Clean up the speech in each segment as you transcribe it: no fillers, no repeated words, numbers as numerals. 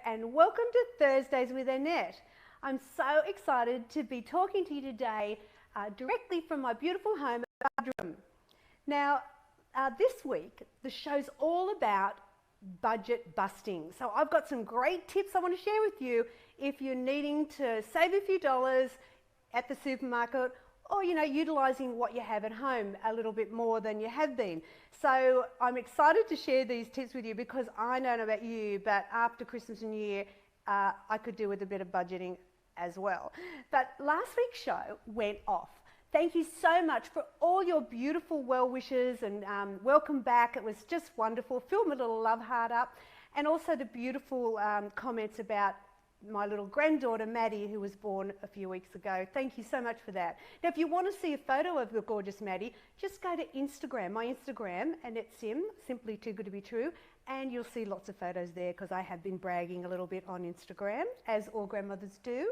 and welcome to Thursdays with Annette. I'm so excited to be talking to you today directly from my beautiful home bedroom. Now, this week the show's all about budget busting. So I've got some great tips I want to share with you if you're needing to save a few dollars at the supermarket, or utilising what you have at home a little bit more than you have been. So I'm excited to share these tips with you because I don't know about you, but after Christmas and New Year, I could do with a bit of budgeting as well. But last week's show went off. Thank you so much for all your beautiful well wishes and welcome back. It was just wonderful. Fill my little love heart up. And also the beautiful comments about my little granddaughter Maddie, who was born a few weeks ago. Thank you so much for that. Now, if you want to see a photo of the gorgeous Maddie, just go to Instagram, my Instagram, Annette Sim, simply too good to be true, and you'll see lots of photos there because I have been bragging a little bit on Instagram, as all grandmothers do.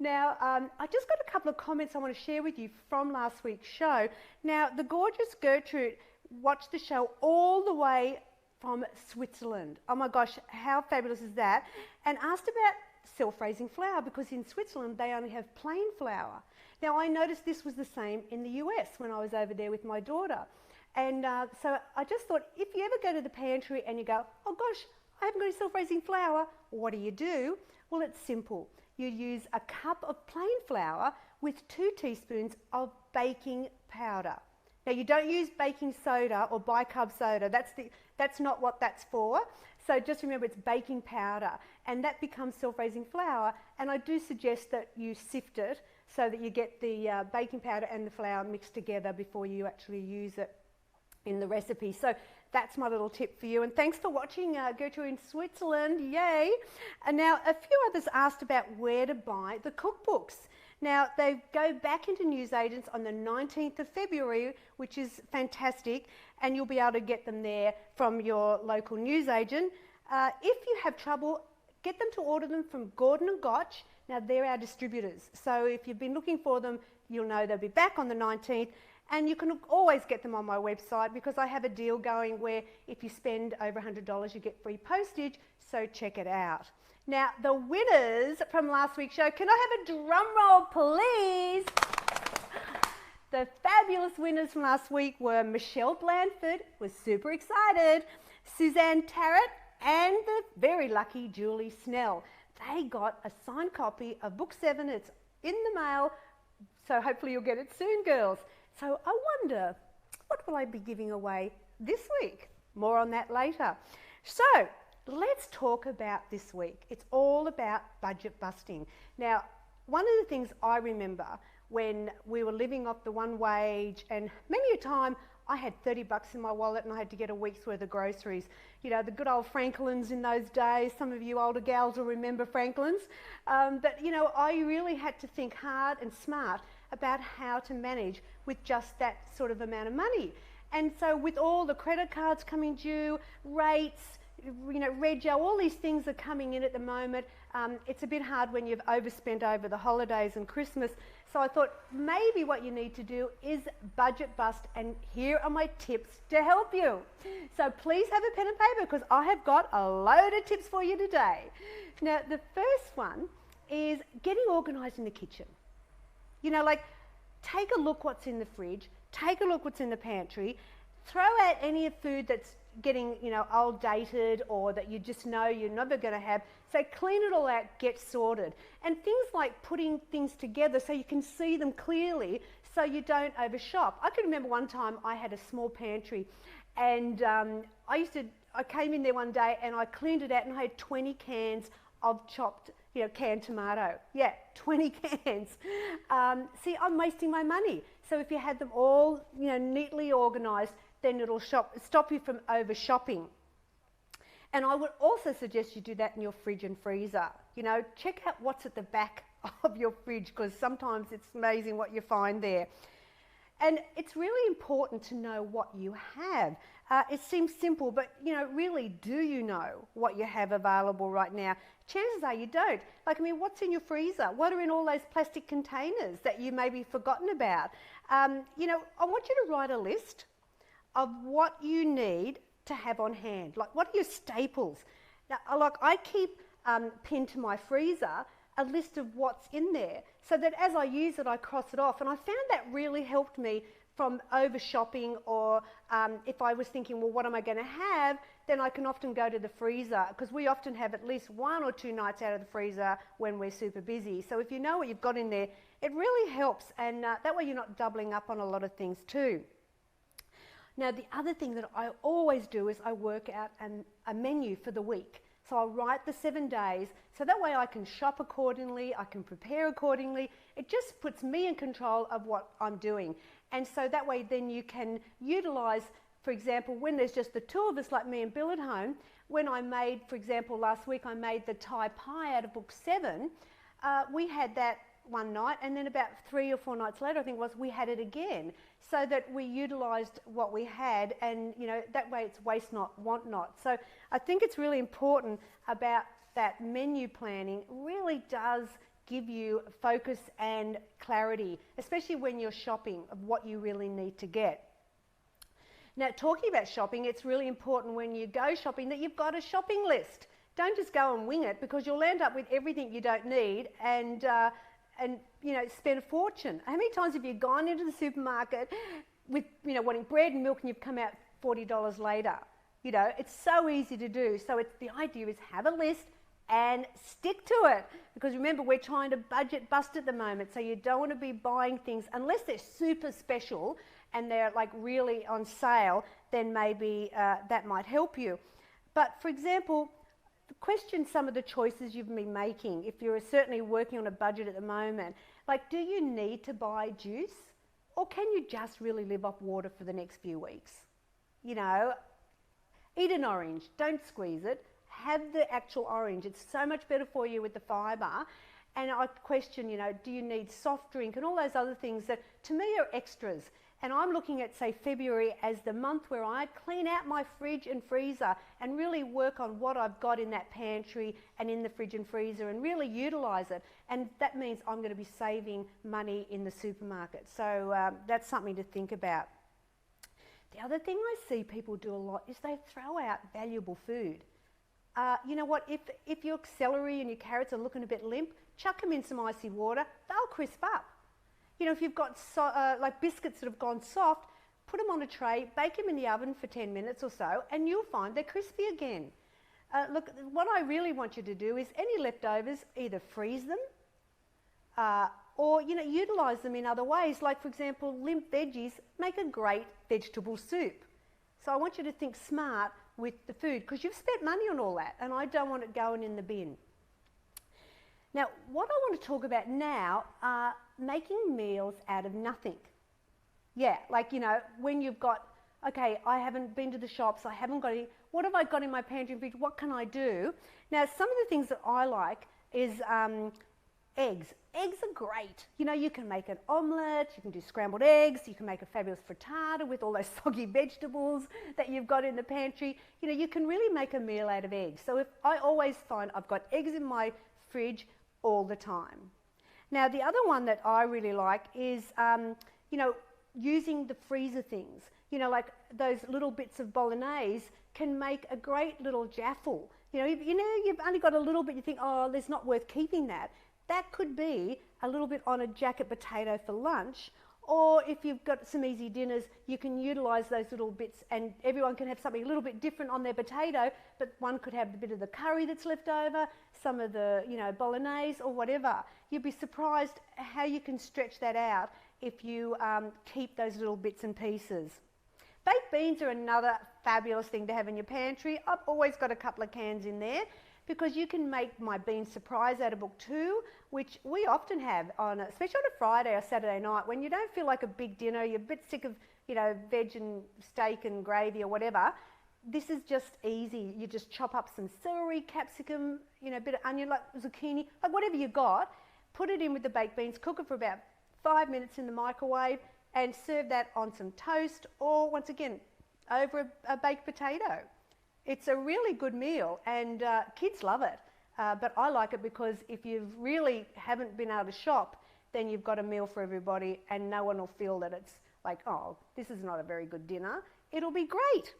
Now, I just got a couple of comments I want to share with you from last week's show. Now, the gorgeous Gertrude watched the show all the way from Switzerland. Oh my gosh, how fabulous is that? And asked about self-raising flour because in Switzerland they only have plain flour. Now I noticed this was the same in the US when I was over there with my daughter. And so I just thought, if you ever go to the pantry and you go, oh gosh, I haven't got any self-raising flour, what do? Well, it's simple. You use a cup of plain flour with 2 teaspoons of baking powder. Now, you don't use baking soda or bicarb soda. That's not what that's for. So just remember, it's baking powder, and that becomes self-raising flour. And I do suggest that you sift it so that you get the baking powder and the flour mixed together before you actually use it in the recipe. So that's my little tip for you. And thanks for watching, Gertrude in Switzerland. Yay! And now, a few others asked about where to buy the cookbooks. Now, they go back into newsagents on the 19th of February, which is fantastic, and you'll be able to get them there from your local newsagent. If you have trouble, get them to order them from Gordon and Gotch. Now, they're our distributors, so if you've been looking for them, you'll know they'll be back on the 19th, and you can always get them on my website because I have a deal going where if you spend over $100, you get free postage, so check it out. Now, the winners from last week's show, can I have a drum roll, please? The fabulous winners from last week were Michelle Blandford, was super excited, Suzanne Tarrant, and the very lucky Julie Snell. They got a signed copy of Book 7. It's in the mail, so hopefully you'll get it soon, girls. So I wonder, what will I be giving away this week? More on that later. So, let's talk about this week. It's all about budget busting. Now, one of the things I remember when we were living off the one wage, and many a time I had $30 in my wallet and I had to get a week's worth of groceries. You know, the good old Franklins in those days. Some of you older gals will remember Franklins. But, I really had to think hard and smart about how to manage with just that sort of amount of money. And so with all the credit cards coming due, rates, Rego, all these things are coming in at the moment. It's a bit hard when you've overspent over the holidays and Christmas. So I thought maybe what you need to do is budget bust, and here are my tips to help you. So please have a pen and paper because I have got a load of tips for you today. Now, the first one is getting organised in the kitchen. Take a look what's in the fridge, take a look what's in the pantry, throw out any food that's getting, old dated or that you just know you're never going to have. So clean it all out, get sorted. And things like putting things together so you can see them clearly so you don't overshop. I can remember one time I had a small pantry and I came in there one day and I cleaned it out and I had 20 cans of chopped, canned tomato. Yeah, 20 cans. See, I'm wasting my money. So if you had them all, neatly organised, then it'll stop you from over shopping. And I would also suggest you do that in your fridge and freezer. Check out what's at the back of your fridge because sometimes it's amazing what you find there. And it's really important to know what you have. It seems simple, but really, do you know what you have available right now? Chances are you don't. What's in your freezer? What are in all those plastic containers that you maybe forgotten about? I want you to write a list of what you need to have on hand. Like, what are your staples? Now, I keep pinned to my freezer a list of what's in there, so that as I use it, I cross it off. And I found that really helped me from over shopping, or if I was thinking, well, what am I going to have? Then I can often go to the freezer, because we often have at least 1 or 2 nights out of the freezer when we're super busy. So if you know what you've got in there, it really helps, and that way you're not doubling up on a lot of things too. Now, the other thing that I always do is I work out a menu for the week. So I'll write the 7 days, so that way I can shop accordingly, I can prepare accordingly. It just puts me in control of what I'm doing. And so that way then you can utilise, for example, when there's just the 2 of us, like me and Bill at home, when I made, for example, last week I made the Thai pie out of book 7, we had that one night, and then about 3 or 4 nights later, I think it was, we had it again, so that we utilised what we had, and you know, that way it's waste not, want not. So I think it's really important about that menu planning. Really does give you focus and clarity, especially when you're shopping, of what you really need to get. Now, talking about shopping, it's really important when you go shopping that you've got a shopping list. Don't just go and wing it, because you'll end up with everything you don't need, and you know, spend a fortune. How many times have you gone into the supermarket with, you know, wanting bread and milk, and you've come out $40 later? You know, it's so easy to do. So the idea is have a list and stick to it, because remember, we're trying to budget bust at the moment, so you don't want to be buying things unless they're super special and they're like really on sale. Then maybe that might help you. But for example, question some of the choices you've been making if you're certainly working on a budget at the moment. Like, do you need to buy juice, or can you just really live off water for the next few weeks? You know, eat an orange, don't squeeze it, have the actual orange. It's so much better for you with the fibre. And I question, you know, do you need soft drink and all those other things that to me are extras. And I'm looking at, say, February as the month where I clean out my fridge and freezer and really work on what I've got in that pantry and in the fridge and freezer, and really utilise it. And that means I'm going to be saving money in the supermarket. So that's something to think about. The other thing I see people do a lot is they throw out valuable food. You know what, if your celery and your carrots are looking a bit limp, chuck them in some icy water, they'll crisp up. You know, if you've got like biscuits that have gone soft, put them on a tray, bake them in the oven for 10 minutes or so, and you'll find they're crispy again. Look, what I really want you to do is any leftovers, either freeze them or, you know, utilise them in other ways. Like, for example, limp veggies make a great vegetable soup. So I want you to think smart with the food, because you've spent money on all that, and I don't want it going in the bin. Now, what I want to talk about now are making meals out of nothing. Yeah, like, you know, when you've got, okay, I haven't been to the shops, I haven't got any, what have I got in my pantry and fridge, what can I do? Now, some of the things that I like is eggs. Eggs are great. You know, you can make an omelette, you can do scrambled eggs, you can make a fabulous frittata with all those soggy vegetables that you've got in the pantry. You know, you can really make a meal out of eggs. So I always find I've got eggs in my fridge all the time. Now, the other one that I really like is, you know, using the freezer things. You know, like those little bits of bolognese can make a great little jaffle. You know, you've only got a little bit, you think, oh, it's not worth keeping that. That could be a little bit on a jacket potato for lunch, or if you've got some easy dinners, you can utilise those little bits, and everyone can have something a little bit different on their potato, but one could have a bit of the curry that's left over, some of the, you know, bolognese or whatever. You'd be surprised how you can stretch that out if you keep those little bits and pieces. Baked beans are another fabulous thing to have in your pantry. I've always got a couple of cans in there, because you can make my bean surprise out of book 2, which we often have on, especially on a Friday or Saturday night, when you don't feel like a big dinner, you're a bit sick of, you know, veg and steak and gravy or whatever. This is just easy. You just chop up some celery, capsicum, you know, a bit of onion, like zucchini, like whatever you got, put it in with the baked beans, cook it for about 5 minutes in the microwave, and serve that on some toast, or once again, over a baked potato. It's a really good meal, and kids love it, but I like it because if you really haven't been able to shop, then you've got a meal for everybody, and no one will feel that it's like, oh, this is not a very good dinner. It'll be great.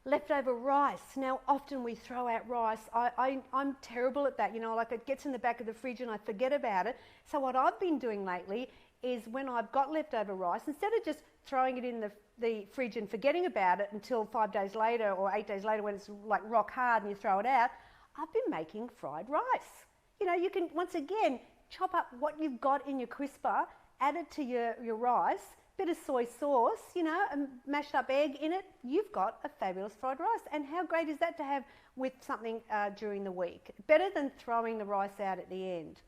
Leftover rice. Now, often we throw out rice. I'm terrible at that, you know, like it gets in the back of the fridge and I forget about it. So what I've been doing lately is when I've got leftover rice, instead of just throwing it in the fridge and forgetting about it until 5 days later or 8 days later when it's like rock hard and you throw it out, I've been making fried rice. You know, you can, once again, chop up what you've got in your crisper, add it to your rice, bit of soy sauce, you know, a mashed up egg in it, you've got a fabulous fried rice. And how great is that to have with something during the week? Better than throwing the rice out at the end.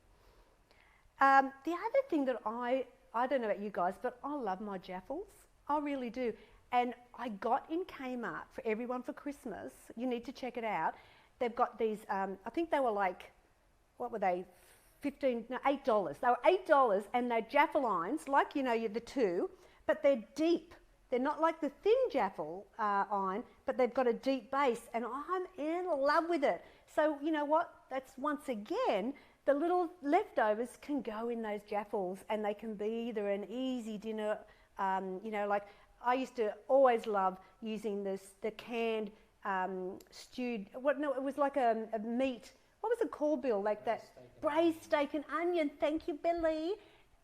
The other thing that I don't know about you guys, but I love my Jaffles. I really do. And I got in Kmart for everyone for Christmas. You need to check it out. They've got these, I think they were like, what were they? $8. They were $8 and they're Jaffalines, like, you know, the two, but they're deep. They're not like the thin Jaffle iron, but they've got a deep base and I'm in love with it. So you know what? That's once again, the little leftovers can go in those Jaffles and they can be either an easy dinner, you know, like I used to always love using the canned stewed, it was like a meat. What was it called, Bill? Like that braised steak and onion. Thank you, Billy.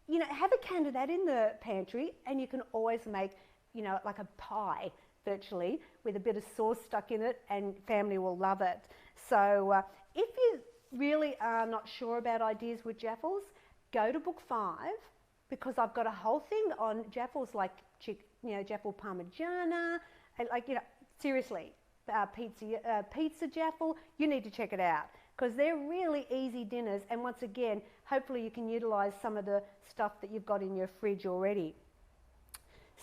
You know, have a can of that in the pantry and you can always make, you know, like a pie virtually with a bit of sauce stuck in it and family will love it. So if you really are not sure about ideas with Jaffles, go to book 5 because I've got a whole thing on Jaffles like, you know, Jaffle Parmigiana, and like, you know, seriously, pizza Jaffle, you need to check it out. Because they're really easy dinners and once again, hopefully you can utilise some of the stuff that you've got in your fridge already.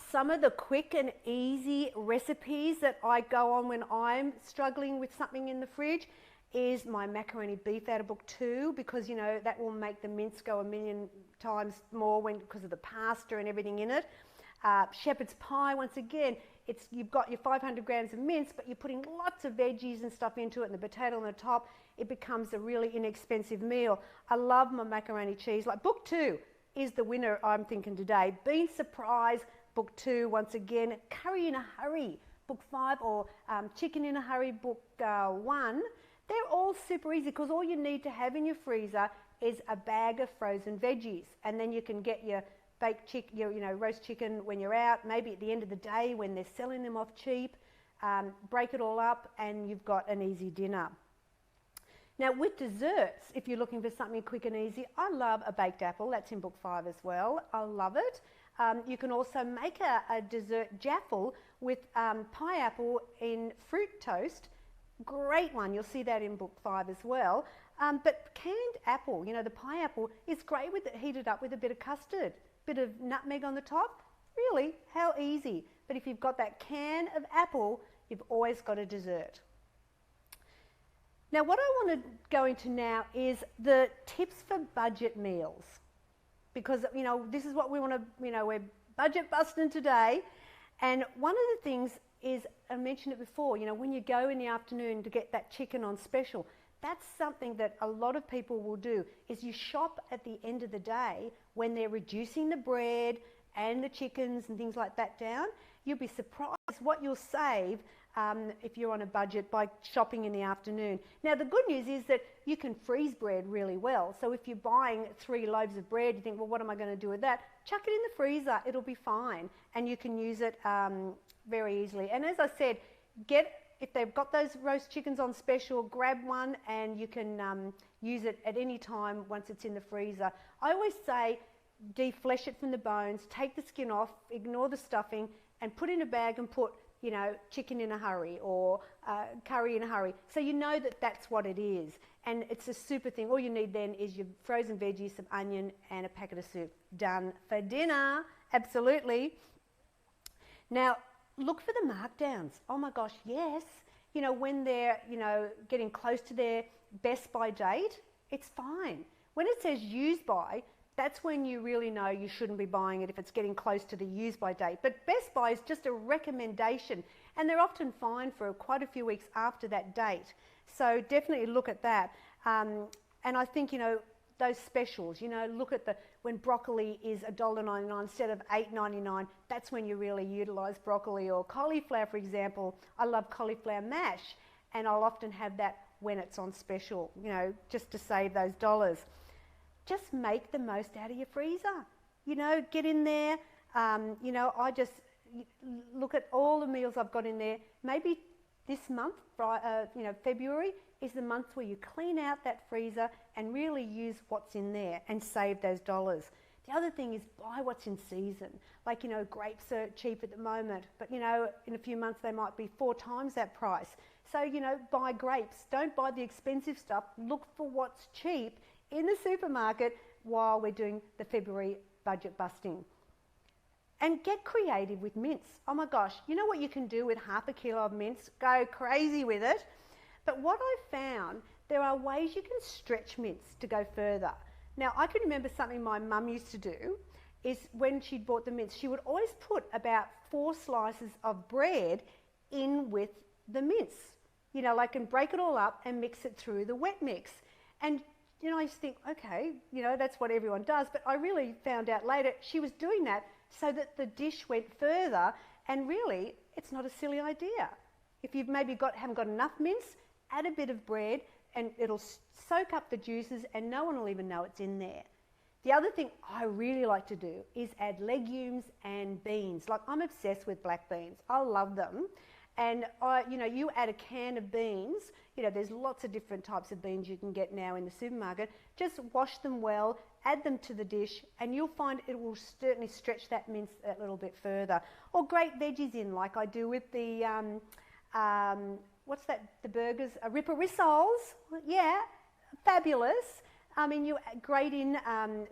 Some of the quick and easy recipes that I go on when I'm struggling with something in the fridge is my macaroni beef out of book 2 because, you know, that will make the mince go a million times more because of the pasta and everything in it. Shepherd's pie, once again, you've got your 500 grams of mince, but you're putting lots of veggies and stuff into it and the potato on the top. It becomes a really inexpensive meal. I love my macaroni cheese. Like book 2 is the winner, I'm thinking today. Bean surprise, book 2, once again. Curry in a hurry, book 5, or chicken in a hurry, book 1. They're all super easy because all you need to have in your freezer is a bag of frozen veggies, and then you can get your baked chicken, you know, roast chicken when you're out, maybe at the end of the day when they're selling them off cheap. Break it all up and you've got an easy dinner. Now with desserts, if you're looking for something quick and easy, I love a baked apple. That's in book 5 as well. I love it. You can also make a dessert Jaffle with pineapple in fruit toast. Great one. You'll see that in book 5 as well. But canned apple, you know, the pineapple is great with it heated up with a bit of custard, bit of nutmeg on the top. Really, how easy. But if you've got that can of apple, you've always got a dessert. Now what I want to go into now is the tips for budget meals. Because, you know, this is what we want to, you know, we're budget busting today. And one of the things is, I mentioned it before, you know, when you go in the afternoon to get that chicken on special, that's something that a lot of people will do, is you shop at the end of the day when they're reducing the bread and the chickens and things like that down. You'll be surprised what you'll save if you're on a budget by shopping in the afternoon. Now the good news is that you can freeze bread really well. So if you're buying 3 loaves of bread, you think, well, what am I going to do with that? Chuck it in the freezer, it'll be fine. And you can use it very easily. And as I said, if they've got those roast chickens on special, grab one and you can use it at any time once it's in the freezer. I always say deflesh it from the bones, take the skin off, ignore the stuffing and put in a bag and put, you know, chicken in a hurry or curry in a hurry. So you know that that's what it is. And it's a super thing. All you need then is your frozen veggies, some onion and a packet of soup. Done for dinner. Absolutely. Now, look for the markdowns. Oh my gosh, yes. You know, when they're, you know, getting close to their best by date, it's fine. When it says use by, that's when you really know you shouldn't be buying it if it's getting close to the use by date. But best by is just a recommendation and they're often fine for quite a few weeks after that date. So definitely look at that. And I think, you know, those specials. You know, look at when broccoli is $1.99 instead of $8.99. That's when you really utilise broccoli. Or cauliflower, for example. I love cauliflower mash, and I'll often have that when it's on special, you know, just to save those dollars. Just make the most out of your freezer. You know, get in there. You know, I just look at all the meals I've got in there. Maybe this month, you know, February is the month where you clean out that freezer and really use what's in there and save those dollars. The other thing is buy what's in season. Like, you know, grapes are cheap at the moment, but, you know, in a few months they might be 4 times that price. So, you know, buy grapes. Don't buy the expensive stuff. Look for what's cheap in the supermarket while we're doing the February budget busting. And get creative with mince. Oh my gosh, you know what you can do with half a kilo of mince? Go crazy with it. But what I found, there are ways you can stretch mince to go further. Now, I can remember something my mum used to do is when she bought the mince, she would always put about 4 slices of bread in with the mince. You know, like, and break it all up and mix it through the wet mix. And, you know, I just think, okay, you know, that's what everyone does. But I really found out later she was doing that so that the dish went further, and really, it's not a silly idea. If you've maybe haven't got enough mince, add a bit of bread and it'll soak up the juices and no one will even know it's in there. The other thing I really like to do is add legumes and beans. Like, I'm obsessed with black beans. I love them. And you know, you add a can of beans, you know, there's lots of different types of beans you can get now in the supermarket. Just wash them well, add them to the dish, and you'll find it will certainly stretch that mince a little bit further. Or grate veggies in, like I do with the, what's that, the burgers, ripper rissoles. Yeah, fabulous. I mean, you grate in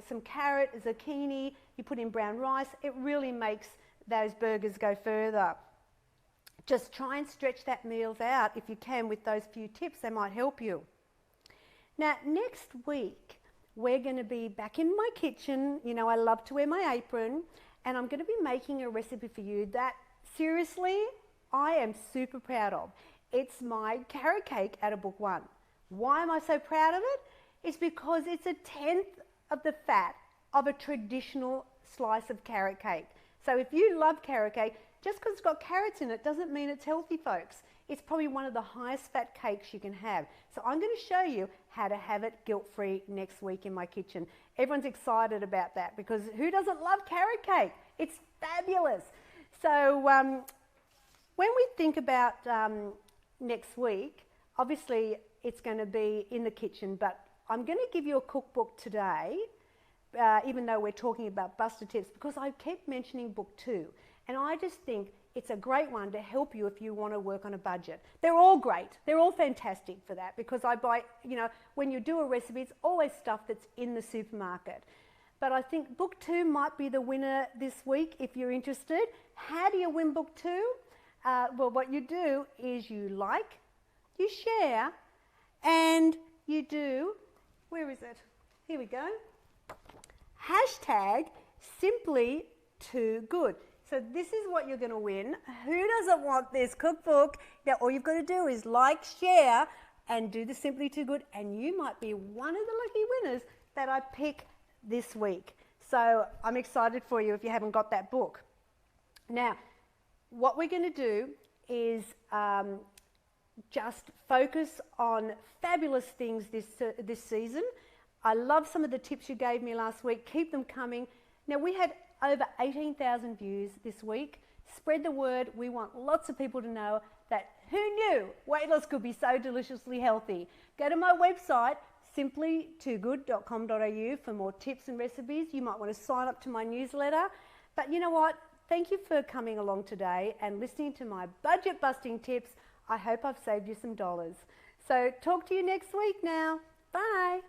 some carrot, zucchini, you put in brown rice. It really makes those burgers go further. Just try and stretch that meals out if you can with those few tips. They might help you. Now, next week, we're going to be back in my kitchen. You know, I love to wear my apron, and I'm going to be making a recipe for you that, seriously, I am super proud of. It's my carrot cake out of book 1. Why am I so proud of it? It's because it's 1/10 of the fat of a traditional slice of carrot cake. So if you love carrot cake, just because it's got carrots in it doesn't mean it's healthy, folks. It's probably one of the highest fat cakes you can have. So I'm going to show you how to have it guilt-free next week in my kitchen. Everyone's excited about that because who doesn't love carrot cake? It's fabulous. So when we think about next week, obviously it's going to be in the kitchen, but I'm going to give you a cookbook today, even though we're talking about Buster Tips, because I keep mentioning book 2. And I just think it's a great one to help you if you want to work on a budget. They're all great. They're all fantastic for that because I buy, you know, when you do a recipe, it's always stuff that's in the supermarket. But I think book 2 might be the winner this week if you're interested. How do you win book 2? Well, what you do is you like, you share, and you do, where is it? Here we go. Hashtag simply too good. So this is what you're going to win. Who doesn't want this cookbook? Now all you've got to do is like, share, and do the Simply Too Good, and you might be one of the lucky winners that I pick this week. So I'm excited for you if you haven't got that book. Now, what we're going to do is just focus on fabulous things this season. I love some of the tips you gave me last week. Keep them coming. Now, we had over 18,000 views this week. Spread the word. We want lots of people to know that who knew weight loss could be so deliciously healthy. Go to my website, simplytoogood.com.au, for more tips and recipes. You might want to sign up to my newsletter. But you know what? Thank you for coming along today and listening to my budget busting tips. I hope I've saved you some dollars. So talk to you next week now. Bye.